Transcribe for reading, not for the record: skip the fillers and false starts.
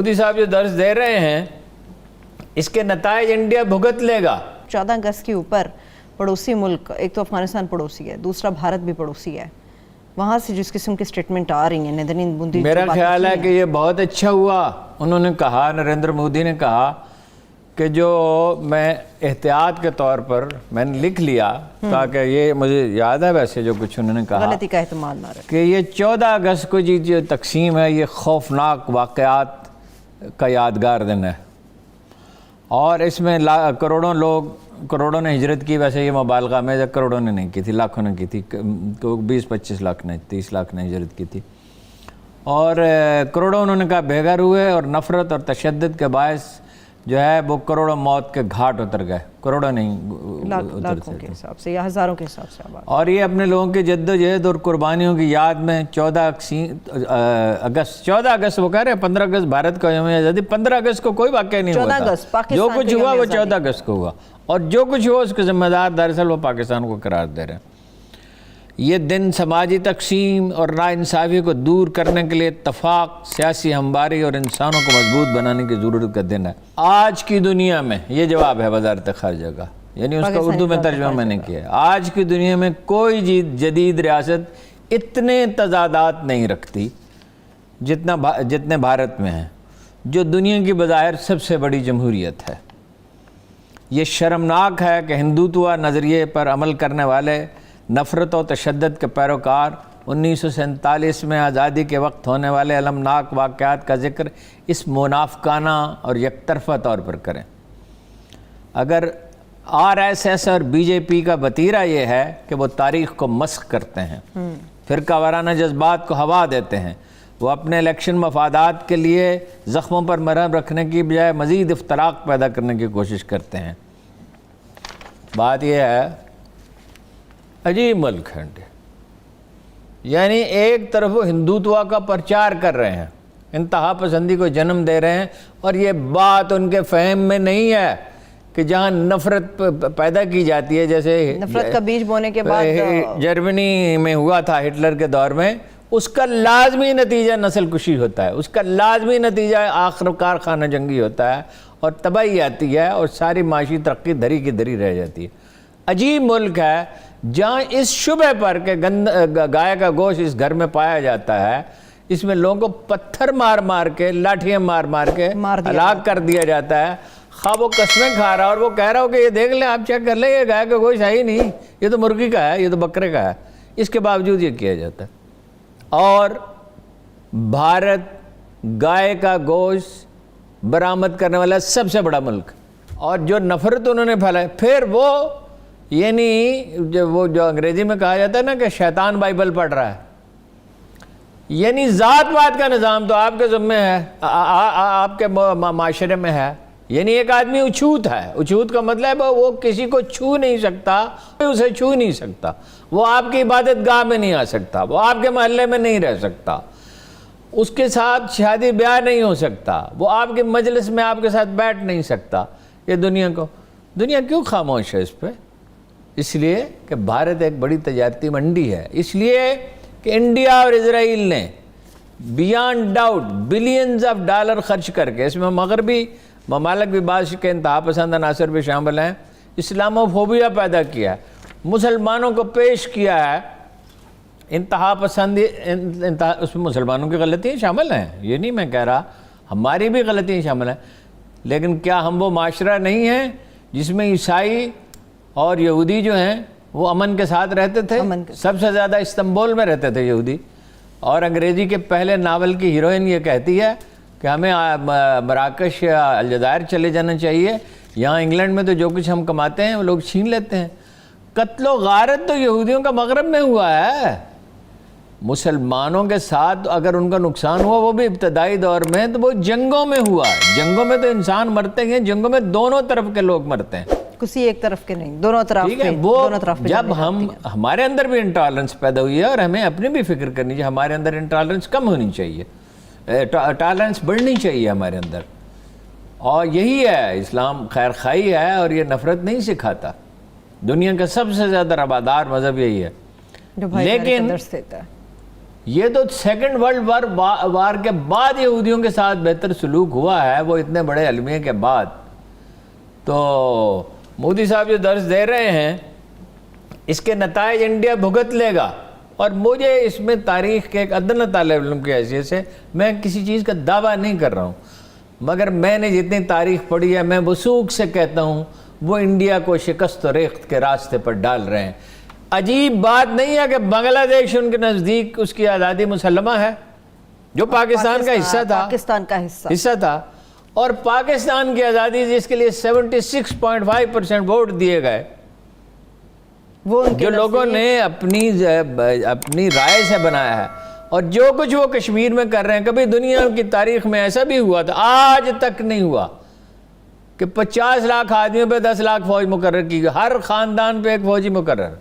मोदी साहब जो दर्ज दे रहे हैं इसके नताइज इंडिया भुगत लेगा। 14 अगस्त के ऊपर पड़ोसी मुल्क, एक तो अफगानिस्तान पड़ोसी है, दूसरा भारत भी पड़ोसी है, वहाँ से जिस किस्म की स्टेटमेंट आ रही है नदरीन बूंदी, मेरा ख्याल है कि ये बहुत अच्छा हुआ उन्होंने कहा, नरेंद्र मोदी ने कहा कि जो मैं एहतियात के तौर पर मैंने लिख लिया ताकि ये मुझे याद है वैसे जो कुछ उन्होंने कहा गलती का एहतमाल ना रहे कि ये 14 अगस्त को जी जो तकसीम है ये खौफनाक वाक़यात का यादगार दिन है और इसमें करोड़ों लोग, करोड़ों ने हिजरत की। वैसे ये मुबालगा में करोड़ों ने नहीं की थी, लाखों ने की थी, तो 20-25 लाख ने, 30 लाख ने हिजरत की थी और करोड़ों उन्होंने कहा बेघर हुए और नफ़रत और तशद्दुद के बायस जो है वो करोड़ों मौत के घाट उतर गए, करोड़ों नहीं लाखों के हिसाब से या हज़ारों के हिसाब से। और ये अपने लोगों की जद्दोजहद और कुर्बानियों की याद में 14 अगस्त वो कह रहे हैं 15 अगस्त भारत का यौम आज़ादी, 15 अगस्त को कोई वाक़या नहीं हुआ था, जो कुछ हुआ वो 14 अगस्त को हुआ और जो कुछ हुआ उसके ज़िम्मेदार दरअसल वो पाकिस्तान को करार दे रहे हैं। ये दिन समाजी तकसीम और नाइंसाफ़ी को दूर करने के लिए इत्तफ़ाक़, सियासी हमबारी और इंसानों को मजबूत बनाने की ज़रूरत का दिन है। आज की दुनिया में ये जवाब है वज़ारत ख़ारिजा का, यानी उसका उर्दू में तर्जुमा मैंने किया है। आज की दुनिया में कोई जदीद रियासत इतने तज़ादात नहीं रखती जितने भारत में हैं, जो दुनिया की बज़ाहिर सबसे बड़ी जमहूरियत है। ये शर्मनाक है कि हिंदुत्व नज़रिए पर अमल करने वाले नफ़रत और तशद्दुद के पैरोकार 1947 में आज़ादी के वक्त होने वाले अलमनाक वाक़यात का ज़िक्र इस मुनाफ़िकाना और एकतरफ़ा तौर पर करें। अगर RSS और BJP का वतीरा ये है कि वो तारीख़ को मस्ख़ करते हैं, फ़िरका वाराना जज्बात को हवा देते हैं, वो अपने इलेक्शन मफादात के लिए ज़ख्मों पर मरहम रखने की बजाय मज़ीद इफ्तराक पैदा करने की कोशिश करते हैं। बात यह है अजीब मुल्क है, यानी एक तरफ वो हिंदुत्व का प्रचार कर रहे हैं, इंतहा पसंदी को जन्म दे रहे हैं और ये बात उनके फहम में नहीं है कि जहाँ नफ़रत पैदा की जाती है, जैसे नफ़रत का बीज बोने के बाद जर्मनी में हुआ था हिटलर के दौर में, उसका लाजमी नतीजा नस्ल कुशी होता है, उसका लाजमी नतीजा आखिरकार खाना जंगी होता है और तबाही आती है और सारी माशी तरक्की धरी की धरी रह जाती है। अजीब मुल्क है जहाँ इस शुबे पर के गाय का गोश्त इस घर में पाया जाता है, इसमें लोगों को पत्थर मार मार के, लाठियाँ मार मार के हलाक कर दिया जाता है। खा वो कस्में खा रहा और वो कह रहा हो कि ये देख लें, आप चेक कर लें, ये गाय का गोश्त है ही नहीं, ये तो मुर्गी का है, ये तो बकरे का है, इसके बावजूद ये किया जाता है। और भारत गाय का गोश्त बरामद करने वाला सबसे बड़ा मुल्क, और जो नफ़रत उन्होंने फैलाई, फिर वो यानी जो अंग्रेज़ी में कहा जाता है ना कि शैतान बाइबल पढ़ रहा है, यानी ज़ातवाद का निज़ाम तो आपके ज़िम्मे है, आपके माशरे में है। यानी एक आदमी उछूत है, उछूत का मतलब है वो किसी को छू नहीं सकता, उसे छू नहीं सकता, वो आपकी इबादत गाह में नहीं आ सकता, वो आपके महल्ले में नहीं रह सकता, उसके साथ शादी ब्याह नहीं हो सकता, वो आपके मजलिस में आपके साथ बैठ नहीं सकता। ये दुनिया क्यों खामोश है इस पर? इसलिए कि भारत एक बड़ी तजारती मंडी है, इसलिए कि इंडिया और इजराइल ने beyond doubt billions of dollar खर्च करके, इसमें मगरबी ममालिक भी बादशाह के इंतहा पसंद अनासर भी शामिल हैं, इस्लामोफोबिया पैदा किया है, मुसलमानों को पेश किया है इंतहा पसंदी, उसमें मुसलमानों की गलतियाँ शामिल हैं, ये नहीं मैं कह रहा, हमारी भी गलतियाँ शामिल हैं, लेकिन क्या हम वो माशरा नहीं हैं जिसमें ईसाई और यहूदी जो हैं वो अमन के साथ रहते थे? सबसे ज़्यादा इस्तांबुल में रहते थे यहूदी। और अंग्रेज़ी के पहले नावल की हीरोइन ये कहती है कि हमें मराकश या अलजायर चले जाना चाहिए, यहाँ इंग्लैंड में तो जो कुछ हम कमाते हैं वो लोग छीन लेते हैं। कत्लो गारत तो यहूदियों का मगरब में हुआ है, मुसलमानों के साथ अगर उनका नुकसान हुआ वो भी इब्तदाई दौर में, तो वो जंगों में हुआ। जंगों में तो इंसान मरते हैं, जंगों में दोनों तरफ के लोग मरते हैं, किसी एक तरफ के नहीं, दोनों तरफ। ठीक है, वो दोनों तरफ जब हमारे अंदर भी इंटॉलरेंस पैदा हुई है और हमें अपनी भी फिक्र करनी चाहिए, हमारे अंदर इंटॉलरेंस कम होनी चाहिए, टॉलरेंस बढ़नी चाहिए हमारे अंदर, और यही है इस्लाम, खैर खाई है और ये नफ़रत नहीं सिखाता। दुनिया का सबसे ज़्यादा रवादार मज़हब यही है, जो भाई लेकिन दर्स देता है। یہ تو سیکنڈ ورلڈ وار کے بعد یہودیوں کے ساتھ بہتر سلوک ہوا ہے، وہ اتنے بڑے المیے کے بعد۔ تو مودی صاحب جو درس دے رہے ہیں اس کے نتائج انڈیا بھگت لے گا، اور مجھے اس میں تاریخ کے ایک ادنیٰ طالب علم کی حیثیت سے میں کسی چیز کا دعویٰ نہیں کر رہا ہوں، مگر میں نے جتنی تاریخ پڑھی ہے میں وثوق سے کہتا ہوں وہ انڈیا کو شکست و ریخت کے راستے پر ڈال رہے ہیں۔ عجیب بات نہیں ہے کہ بنگلہ دیش ان کے نزدیک اس کی آزادی مسلمہ ہے، جو پاکستان کا حصہ تھا، پاکستان کا حصہ تھا، اور پاکستان کی آزادی جس کے لیے 76.5% ووٹ دیے گئے، وہ ان کے جو لوگوں نے اپنی رائے سے بنایا ہے، اور جو کچھ وہ کشمیر میں کر رہے ہیں، کبھی دنیا کی تاریخ میں ایسا بھی ہوا تھا، آج تک نہیں ہوا کہ 50 لاکھ آدمیوں پہ 10 لاکھ فوج مقرر کی گئی، ہر خاندان پہ ایک فوجی مقرر۔